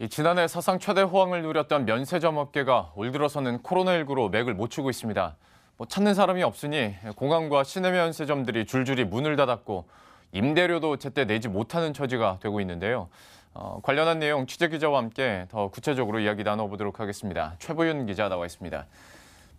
지난해 사상 최대 호황을 누렸던 면세점 업계가 올 들어서는 코로나19로 맥을 못 추고 있습니다. 찾는 사람이 없으니 공항과 시내 면세점들이 줄줄이 문을 닫았고 임대료도 제때 내지 못하는 처지가 되고 있는데요. 관련한 내용 취재기자와 함께 더 구체적으로 이야기 나눠보도록 하겠습니다. 최보윤 기자 나와 있습니다.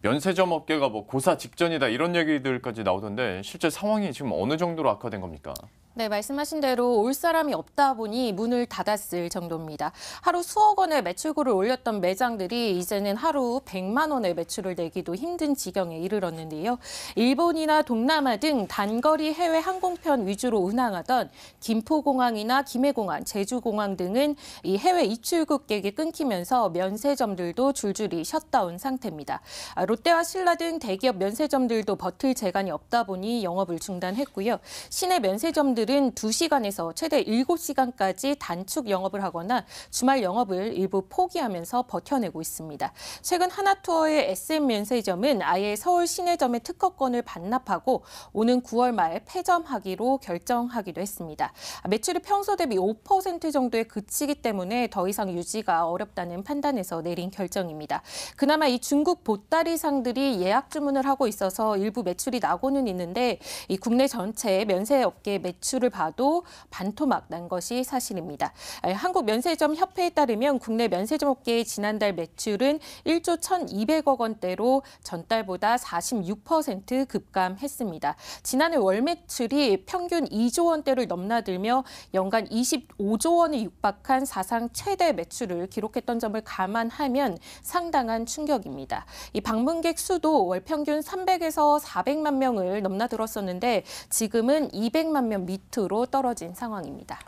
면세점 업계가 고사 직전이다 이런 얘기들까지 나오던데 실제 상황이 지금 어느 정도로 악화된 겁니까? 네, 말씀하신 대로 올 사람이 없다 보니 문을 닫았을 정도입니다. 하루 수억 원의 매출고를 올렸던 매장들이 이제는 하루 100만 원의 매출을 내기도 힘든 지경에 이르렀는데요. 일본이나 동남아 등 단거리 해외 항공편 위주로 운항하던 김포공항이나 김해공항, 제주공항 등은 이 해외 이출국객이 끊기면서 면세점들도 줄줄이 셧다운 상태입니다. 롯데와 신라 등 대기업 면세점들도 버틸 재간이 없다 보니 영업을 중단했고요. 시내 면세점들은 2시간에서 최대 7시간까지 단축 영업을 하거나 주말 영업을 일부 포기하면서 버텨내고 있습니다. 최근 하나투어의 SM 면세점은 아예 서울 시내점의 특허권을 반납하고 오는 9월 말 폐점하기로 결정하기도 했습니다. 매출이 평소 대비 5% 정도에 그치기 때문에 더 이상 유지가 어렵다는 판단에서 내린 결정입니다. 그나마 이 중국 보따리상들이 예약 주문을 하고 있어서 일부 매출이 나고는 있는데 이 국내 전체 면세업계 매출을 봐도 반토막 난 것이 사실입니다. 한국면세점협회에 따르면 국내 면세점 업계의 지난달 매출은 1조 1,200억 원대로 전달보다 46% 급감했습니다. 지난해 월 매출이 평균 2조 원대를 넘나들며 연간 25조 원에 육박한 사상 최대 매출을 기록했던 점을 감안하면 상당한 충격입니다. 이 방문객 수도 월 평균 300에서 400만 명을 넘나들었었는데 지금은 200만 명 밑으로 떨어진 상황입니다.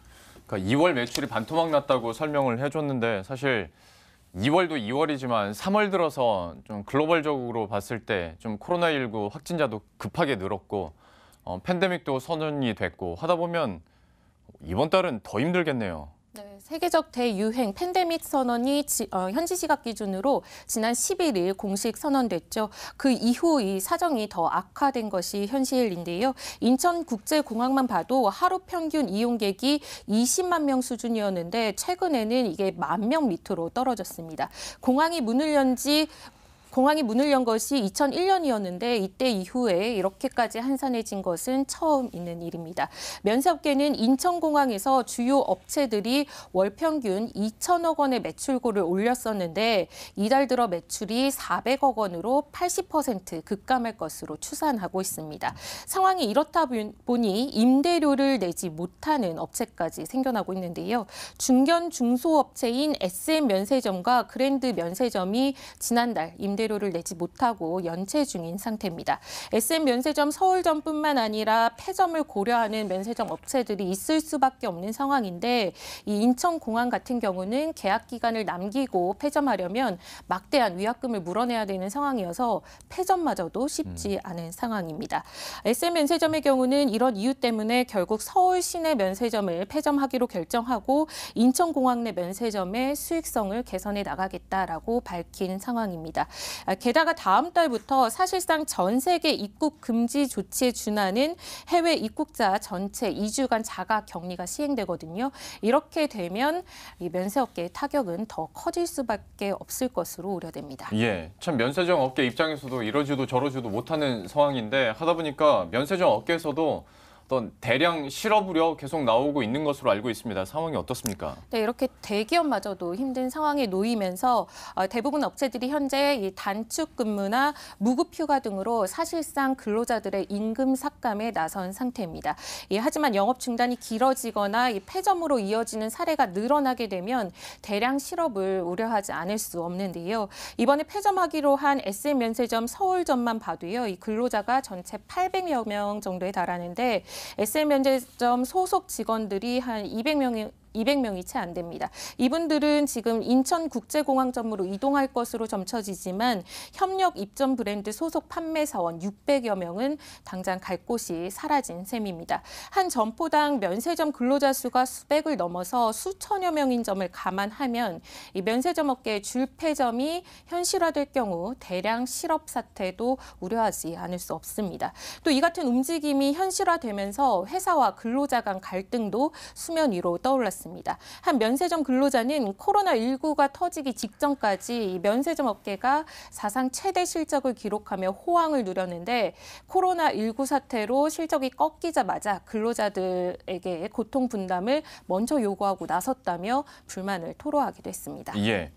그러니까 2월 매출이 반토막 났다고 설명을 해줬는데 사실 2월도 2월이지만 3월 들어서 좀 글로벌적으로 봤을 때 좀 코로나19 확진자도 급하게 늘었고 팬데믹도 선언이 됐고 하다 보면 이번 달은 더 힘들겠네요. 네, 세계적 대유행 팬데믹 선언이 현지 시각 기준으로 지난 11일 공식 선언됐죠. 그 이후 이 사정이 더 악화된 것이 현실인데요. 인천국제공항만 봐도 하루 평균 이용객이 20만 명 수준이었는데 최근에는 이게 1만 명 밑으로 떨어졌습니다. 공항이 문을 연 것이 2001년이었는데 이때 이후에 이렇게까지 한산해진 것은 처음 있는 일입니다. 면세업계는 인천공항에서 주요 업체들이 월 평균 2천억 원의 매출고를 올렸었는데 이달 들어 매출이 400억 원으로 80% 급감할 것으로 추산하고 있습니다. 상황이 이렇다 보니 임대료를 내지 못하는 업체까지 생겨나고 있는데요. 중견 중소업체인 SM 면세점과 그랜드 면세점이 지난달 임대료를 내지 못하고 연체 중인 상태입니다. SM 면세점 서울점뿐만 아니라 폐점을 고려하는 면세점 업체들이 있을 수밖에 없는 상황인데 이 인천공항 같은 경우는 계약 기간을 남기고 폐점하려면 막대한 위약금을 물어내야 되는 상황이어서 폐점마저도 쉽지 않은 상황입니다. SM 면세점의 경우는 이런 이유 때문에 결국 서울 시내 면세점을 폐점하기로 결정하고 인천공항 내 면세점의 수익성을 개선해 나가겠다라고 밝힌 상황입니다. 게다가 다음 달부터 사실상 전 세계 입국 금지 조치에 준하는 해외 입국자 전체 2주간 자가 격리가 시행되거든요. 이렇게 되면 이 면세업계의 타격은 더 커질 수밖에 없을 것으로 우려됩니다. 예, 참 면세점 업계 입장에서도 이러지도 저러지도 못하는 상황인데 하다 보니까 면세점 업계에서도 어떤 대량 실업 우려 계속 나오고 있는 것으로 알고 있습니다. 상황이 어떻습니까? 네, 이렇게 대기업마저도 힘든 상황에 놓이면서 대부분 업체들이 현재 이 단축 근무나 무급 휴가 등으로 사실상 근로자들의 임금 삭감에 나선 상태입니다. 하지만 영업 중단이 길어지거나 이 폐점으로 이어지는 사례가 늘어나게 되면 대량 실업을 우려하지 않을 수 없는데요. 이번에 폐점하기로 한 SM 면세점 서울점만 봐도요, 이 근로자가 전체 800여 명 정도에 달하는데 SM 면세점 소속 직원들이 한 200명이 채 안 됩니다. 이분들은 지금 인천국제공항점으로 이동할 것으로 점쳐지지만 협력 입점 브랜드 소속 판매사원 600여 명은 당장 갈 곳이 사라진 셈입니다. 한 점포당 면세점 근로자 수가 수백을 넘어서 수천여 명인 점을 감안하면 이 면세점 업계의 줄폐점이 현실화될 경우 대량 실업 사태도 우려하지 않을 수 없습니다. 또 이 같은 움직임이 현실화되면서 회사와 근로자 간 갈등도 수면 위로 떠올랐습니다. 있습니다. 한 면세점 근로자는 코로나19가 터지기 직전까지 이 면세점 업계가 사상 최대 실적을 기록하며 호황을 누렸는데 코로나19 사태로 실적이 꺾이자마자 근로자들에게 고통 분담을 먼저 요구하고 나섰다며 불만을 토로하기도 했습니다. 예.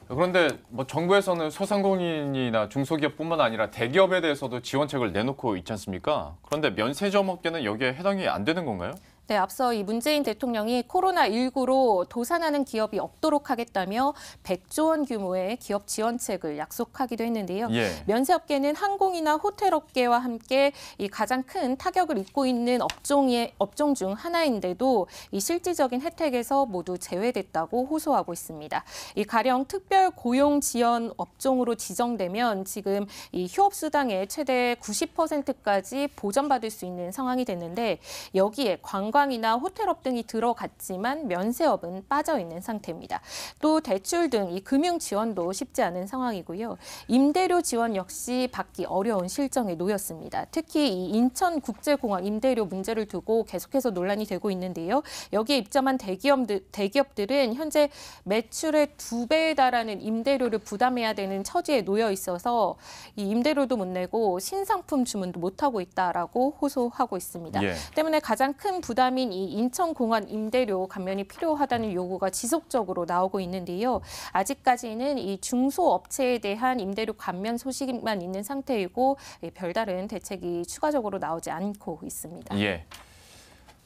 그런데 뭐 정부에서는 소상공인이나 중소기업뿐만 아니라 대기업에 대해서도 지원책을 내놓고 있지 않습니까? 그런데 면세점 업계는 여기에 해당이 안 되는 건가요? 네, 앞서 이 문재인 대통령이 코로나19로 도산하는 기업이 없도록 하겠다며 100조 원 규모의 기업 지원책을 약속하기도 했는데요. 예. 면세업계는 항공이나 호텔업계와 함께 이 가장 큰 타격을 입고 있는 업종 중 하나인데도 이 실질적인 혜택에서 모두 제외됐다고 호소하고 있습니다. 이 가령 특별 고용 지원 업종으로 지정되면 지금 이 휴업수당의 최대 90%까지 보전받을 수 있는 상황이 됐는데 여기에 관광이나 호텔업 등이 들어갔지만 면세업은 빠져 있는 상태입니다. 또 대출 등 이 금융 지원도 쉽지 않은 상황이고요. 임대료 지원 역시 받기 어려운 실정에 놓였습니다. 특히 이 인천국제공항 임대료 문제를 두고 계속해서 논란이 되고 있는데요. 여기에 입점한 대기업들은 현재 매출의 2배에 달하는 임대료를 부담해야 되는 처지에 놓여 있어서 이 임대료도 못 내고 신상품 주문도 못하고 있다라고 호소하고 있습니다. 예. 때문에 가장 큰 부담인 이 인천공항 임대료 감면이 필요하다는 요구가 지속적으로 나오고 있는데요. 아직까지는 이 중소업체에 대한 임대료 감면 소식만 있는 상태이고 별다른 대책이 추가적으로 나오지 않고 있습니다. 예.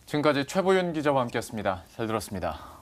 지금까지 최보윤 기자와 함께했습니다. 잘 들었습니다.